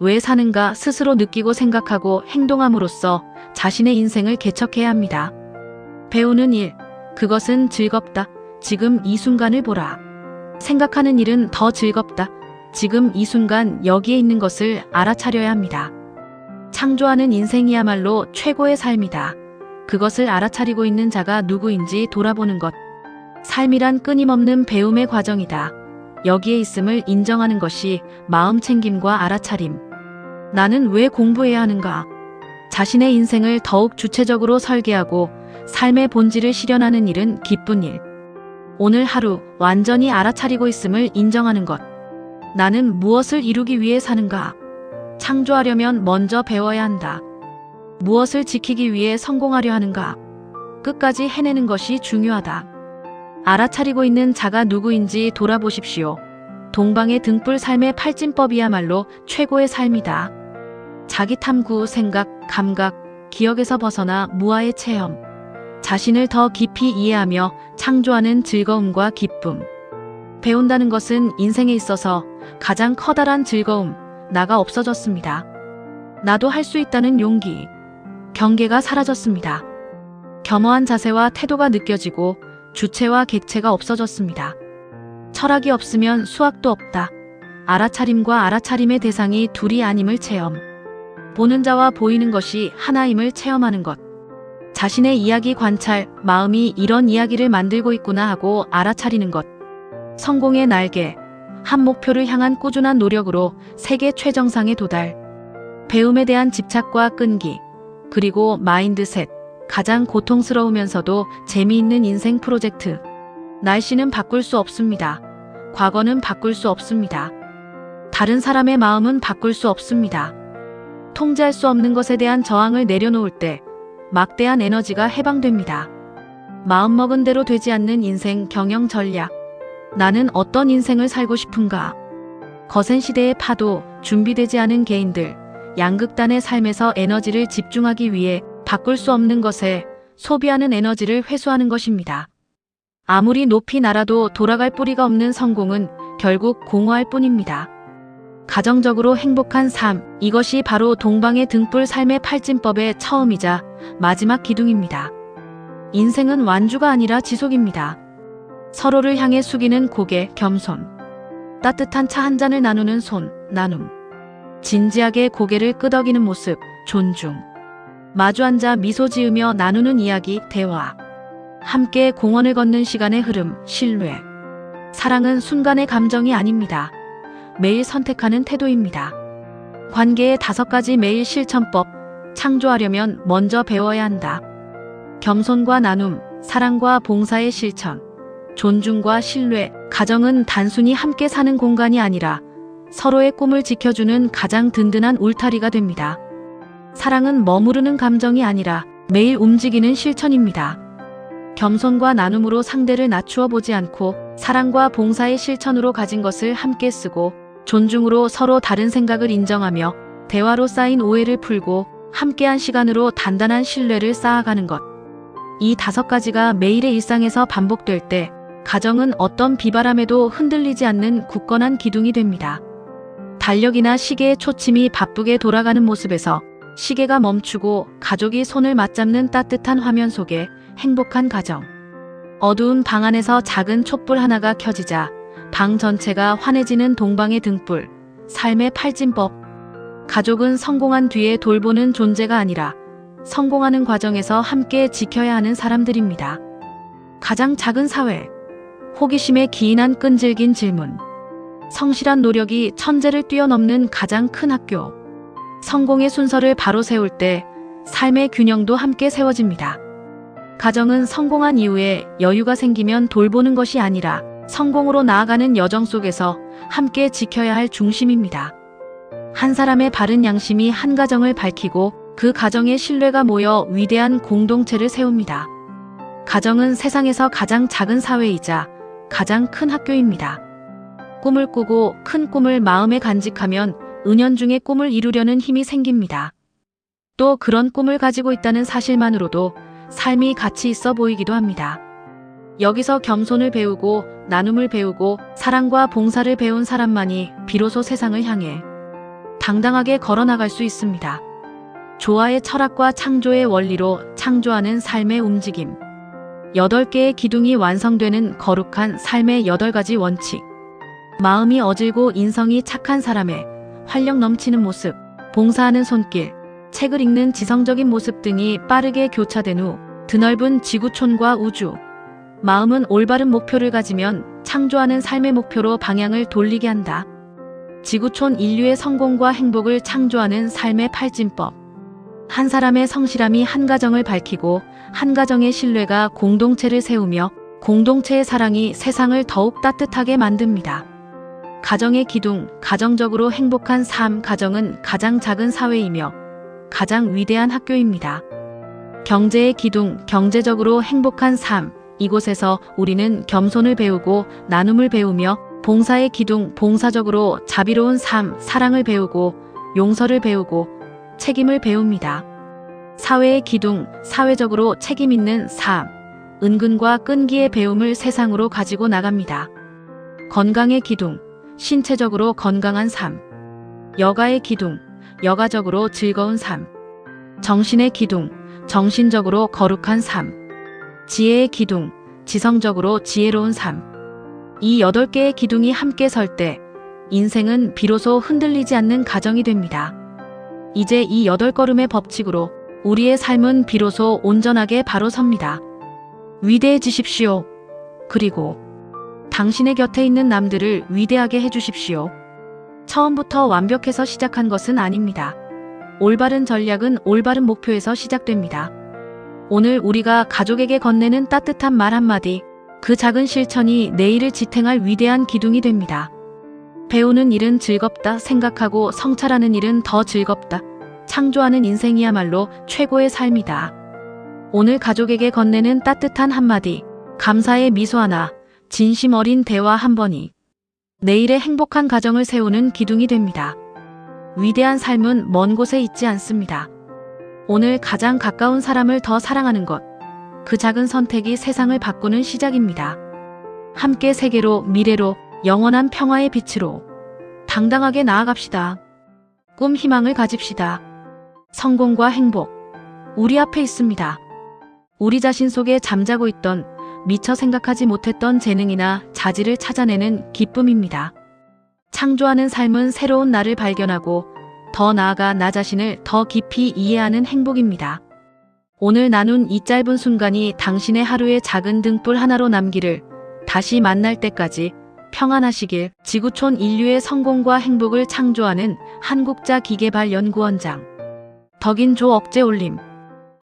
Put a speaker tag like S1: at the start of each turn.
S1: 왜 사는가 스스로 느끼고 생각하고 행동함으로써 자신의 인생을 개척해야 합니다. 배우는 일, 그것은 즐겁다. 지금 이 순간을 보라. 생각하는 일은 더 즐겁다. 지금 이 순간 여기에 있는 것을 알아차려야 합니다. 창조하는 인생이야말로 최고의 삶이다. 그것을 알아차리고 있는 자가 누구인지 돌아보는 것. 삶이란 끊임없는 배움의 과정이다. 여기에 있음을 인정하는 것이 마음 챙김과 알아차림. 나는 왜 공부해야 하는가? 자신의 인생을 더욱 주체적으로 설계하고 삶의 본질을 실현하는 일은 기쁜 일. 오늘 하루 완전히 알아차리고 있음을 인정하는 것. 나는 무엇을 이루기 위해 사는가? 창조하려면 먼저 배워야 한다. 무엇을 지키기 위해 성공하려 하는가? 끝까지 해내는 것이 중요하다. 알아차리고 있는 자가 누구인지 돌아보십시오. 동방의 등불 삶의 팔진법이야말로 최고의 삶이다. 자기 탐구, 생각, 감각, 기억에서 벗어나 무아의 체험. 자신을 더 깊이 이해하며 창조하는 즐거움과 기쁨. 배운다는 것은 인생에 있어서 가장 커다란 즐거움, 나가 없어졌습니다. 나도 할 수 있다는 용기, 경계가 사라졌습니다. 겸허한 자세와 태도가 느껴지고 주체와 객체가 없어졌습니다. 철학이 없으면 수학도 없다. 알아차림과 알아차림의 대상이 둘이 아님을 체험. 보는 자와 보이는 것이 하나임을 체험하는 것. 자신의 이야기 관찰, 마음이 이런 이야기를 만들고 있구나 하고 알아차리는 것. 성공의 날개, 한 목표를 향한 꾸준한 노력으로 세계 최정상에 도달. 배움에 대한 집착과 끈기, 그리고 마인드셋, 가장 고통스러우면서도 재미있는 인생 프로젝트. 날씨는 바꿀 수 없습니다. 과거는 바꿀 수 없습니다. 다른 사람의 마음은 바꿀 수 없습니다. 통제할 수 없는 것에 대한 저항을 내려놓을 때 막대한 에너지가 해방됩니다. 마음먹은 대로 되지 않는 인생 경영 전략. 나는 어떤 인생을 살고 싶은가? 거센 시대의 파도, 준비되지 않은 개인들, 양극단의 삶에서 에너지를 집중하기 위해 바꿀 수 없는 것에 소비하는 에너지를 회수하는 것입니다. 아무리 높이 날아도 돌아갈 뿌리가 없는 성공은 결국 공허할 뿐입니다. 가정적으로 행복한 삶, 이것이 바로 동방의 등불 삶의 팔진법의 처음이자 마지막 기둥입니다. 인생은 완주가 아니라 지속입니다. 서로를 향해 숙이는 고개, 겸손. 따뜻한 차 한 잔을 나누는 손, 나눔. 진지하게 고개를 끄덕이는 모습, 존중. 마주 앉아 미소 지으며 나누는 이야기, 대화. 함께 공원을 걷는 시간의 흐름, 신뢰. 사랑은 순간의 감정이 아닙니다. 매일 선택하는 태도입니다. 관계의 5가지 매일 실천법. 창조하려면 먼저 배워야 한다. 겸손과 나눔, 사랑과 봉사의 실천. 존중과 신뢰. 가정은 단순히 함께 사는 공간이 아니라 서로의 꿈을 지켜주는 가장 든든한 울타리가 됩니다. 사랑은 머무르는 감정이 아니라 매일 움직이는 실천입니다. 겸손과 나눔으로 상대를 낮추어 보지 않고 사랑과 봉사의 실천으로 가진 것을 함께 쓰고 존중으로 서로 다른 생각을 인정하며 대화로 쌓인 오해를 풀고 함께한 시간으로 단단한 신뢰를 쌓아가는 것. 이 5가지가 매일의 일상에서 반복될 때 가정은 어떤 비바람에도 흔들리지 않는 굳건한 기둥이 됩니다. 달력이나 시계의 초침이 바쁘게 돌아가는 모습에서 시계가 멈추고 가족이 손을 맞잡는 따뜻한 화면 속에 행복한 가정. 어두운 방 안에서 작은 촛불 하나가 켜지자 방 전체가 환해지는 동방의 등불, 삶의 팔진법. 가족은 성공한 뒤에 돌보는 존재가 아니라 성공하는 과정에서 함께 지켜야 하는 사람들입니다. 가장 작은 사회. 호기심에 기인한 끈질긴 질문. 성실한 노력이 천재를 뛰어넘는 가장 큰 학교. 성공의 순서를 바로 세울 때 삶의 균형도 함께 세워집니다. 가정은 성공한 이후에 여유가 생기면 돌보는 것이 아니라 성공으로 나아가는 여정 속에서 함께 지켜야 할 중심입니다. 한 사람의 바른 양심이 한 가정을 밝히고 그 가정의 신뢰가 모여 위대한 공동체를 세웁니다. 가정은 세상에서 가장 작은 사회이자 가장 큰 학교입니다. 꿈을 꾸고 큰 꿈을 마음에 간직하면 은연중에 꿈을 이루려는 힘이 생깁니다. 또 그런 꿈을 가지고 있다는 사실만으로도 삶이 가치 있어 보이기도 합니다. 여기서 겸손을 배우고 나눔을 배우고 사랑과 봉사를 배운 사람만이 비로소 세상을 향해 당당하게 걸어나갈 수 있습니다. 조화의 철학과 창조의 원리로 창조하는 삶의 움직임. 8개의 기둥이 완성되는 거룩한 삶의 8가지 원칙. 마음이 어질고 인성이 착한 사람의 활력 넘치는 모습, 봉사하는 손길, 책을 읽는 지성적인 모습 등이 빠르게 교차된 후 드넓은 지구촌과 우주. 마음은 올바른 목표를 가지면 창조하는 삶의 목표로 방향을 돌리게 한다. 지구촌 인류의 성공과 행복을 창조하는 삶의 팔진법. 한 사람의 성실함이 한 가정을 밝히고 한 가정의 신뢰가 공동체를 세우며 공동체의 사랑이 세상을 더욱 따뜻하게 만듭니다. 가정의 기둥, 가정적으로 행복한 삶. 가정은 가장 작은 사회이며 가장 위대한 학교입니다. 경제의 기둥, 경제적으로 행복한 삶. 이곳에서 우리는 겸손을 배우고 나눔을 배우며 봉사의 기둥, 봉사적으로 자비로운 삶, 사랑을 배우고 용서를 배우고 책임을 배웁니다. 사회의 기둥, 사회적으로 책임 있는 삶, 은근과 끈기의 배움을 세상으로 가지고 나갑니다. 건강의 기둥, 신체적으로 건강한 삶. 여가의 기둥, 여가적으로 즐거운 삶. 정신의 기둥, 정신적으로 거룩한 삶. 지혜의 기둥, 지성적으로 지혜로운 삶. 이 8개의 기둥이 함께 설 때 인생은 비로소 흔들리지 않는 가정이 됩니다. 이제 이 8걸음의 법칙으로 우리의 삶은 비로소 온전하게 바로 섭니다. 위대해지십시오. 그리고 당신의 곁에 있는 남들을 위대하게 해주십시오. 처음부터 완벽해서 시작한 것은 아닙니다. 올바른 전략은 올바른 목표에서 시작됩니다. 오늘 우리가 가족에게 건네는 따뜻한 말 한마디, 그 작은 실천이 내일을 지탱할 위대한 기둥이 됩니다. 배우는 일은 즐겁다 생각하고 성찰하는 일은 더 즐겁다. 창조하는 인생이야말로 최고의 삶이다. 오늘 가족에게 건네는 따뜻한 한마디, 감사의 미소 하나, 진심 어린 대화 한 번이 내일의 행복한 가정을 세우는 기둥이 됩니다. 위대한 삶은 먼 곳에 있지 않습니다. 오늘 가장 가까운 사람을 더 사랑하는 것, 그 작은 선택이 세상을 바꾸는 시작입니다. 함께 세계로, 미래로, 영원한 평화의 빛으로 당당하게 나아갑시다. 꿈, 희망을 가집시다. 성공과 행복, 우리 앞에 있습니다. 우리 자신 속에 잠자고 있던 미처 생각하지 못했던 재능이나 자질을 찾아내는 기쁨입니다. 창조하는 삶은 새로운 나를 발견하고 더 나아가 나 자신을 더 깊이 이해하는 행복입니다. 오늘 나눈 이 짧은 순간이 당신의 하루의 작은 등불 하나로 남기를. 다시 만날 때까지 평안하시길. 지구촌 인류의 성공과 행복을 창조하는 한국자 기계발 연구원장 덕인조 억제올림.